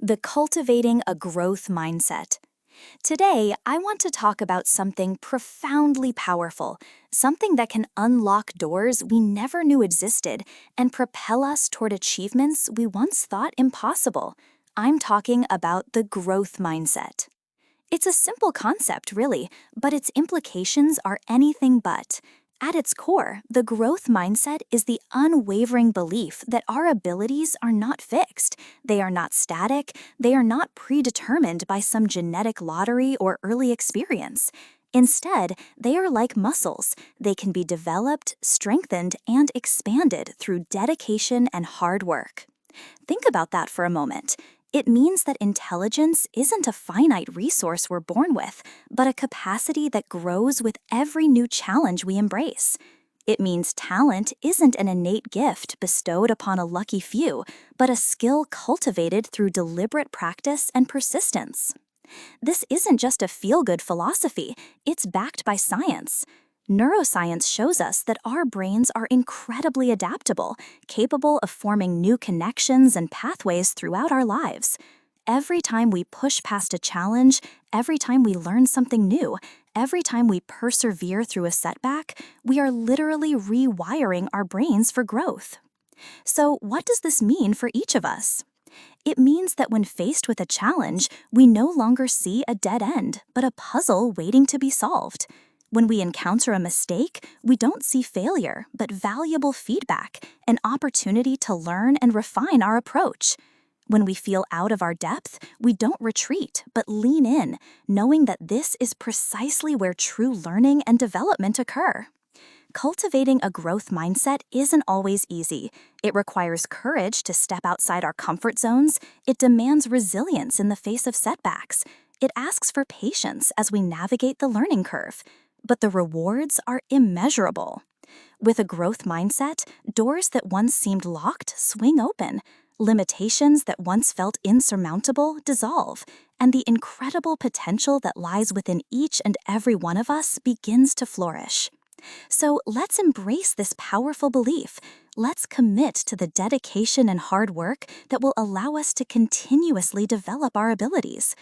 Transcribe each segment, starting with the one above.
The Cultivating a Growth Mindset. Today, I want to talk about something profoundly powerful, something that can unlock doors we never knew existed and propel us toward achievements we once thought impossible. I'm talking about the growth mindset. It's a simple concept, really, but its implications are anything but. At its core, the growth mindset is the unwavering belief that our abilities are not fixed, they are not static, they are not predetermined by some genetic lottery or early experience. Instead, they are like muscles. They can be developed, strengthened, and expanded through dedication and hard work. Think about that for a moment. It means that intelligence isn't a finite resource we're born with, but a capacity that grows with every new challenge we embrace. It means talent isn't an innate gift bestowed upon a lucky few, but a skill cultivated through deliberate practice and persistence. This isn't just a feel-good philosophy, it's backed by science. Neuroscience shows us that our brains are incredibly adaptable, capable of forming new connections and pathways throughout our lives. Every time we push past a challenge, every time we learn something new, every time we persevere through a setback, we are literally rewiring our brains for growth. So, what does this mean for each of us? It means that when faced with a challenge, we no longer see a dead end, but a puzzle waiting to be solved. When we encounter a mistake, we don't see failure, but valuable feedback, an opportunity to learn and refine our approach. When we feel out of our depth, we don't retreat, but lean in, knowing that this is precisely where true learning and development occur. Cultivating a growth mindset isn't always easy. It requires courage to step outside our comfort zones. It demands resilience in the face of setbacks. It asks for patience as we navigate the learning curve. But the rewards are immeasurable. With a growth mindset, doors that once seemed locked swing open. Limitations that once felt insurmountable dissolve, and the incredible potential that lies within each and every one of us begins to flourish. So let's embrace this powerful belief. Let's commit to the dedication and hard work that will allow us to continuously develop our abilities.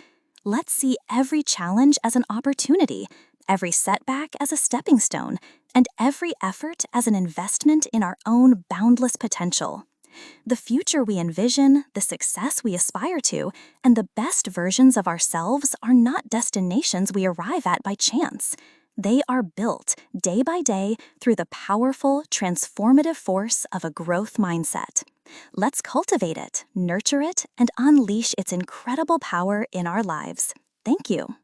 Let's see every challenge as an opportunity, every setback as a stepping stone, and every effort as an investment in our own boundless potential. The future we envision, the success we aspire to, and the best versions of ourselves are not destinations we arrive at by chance. They are built, day by day, through the powerful, transformative force of a growth mindset. Let's cultivate it, nurture it, and unleash its incredible power in our lives. Thank you.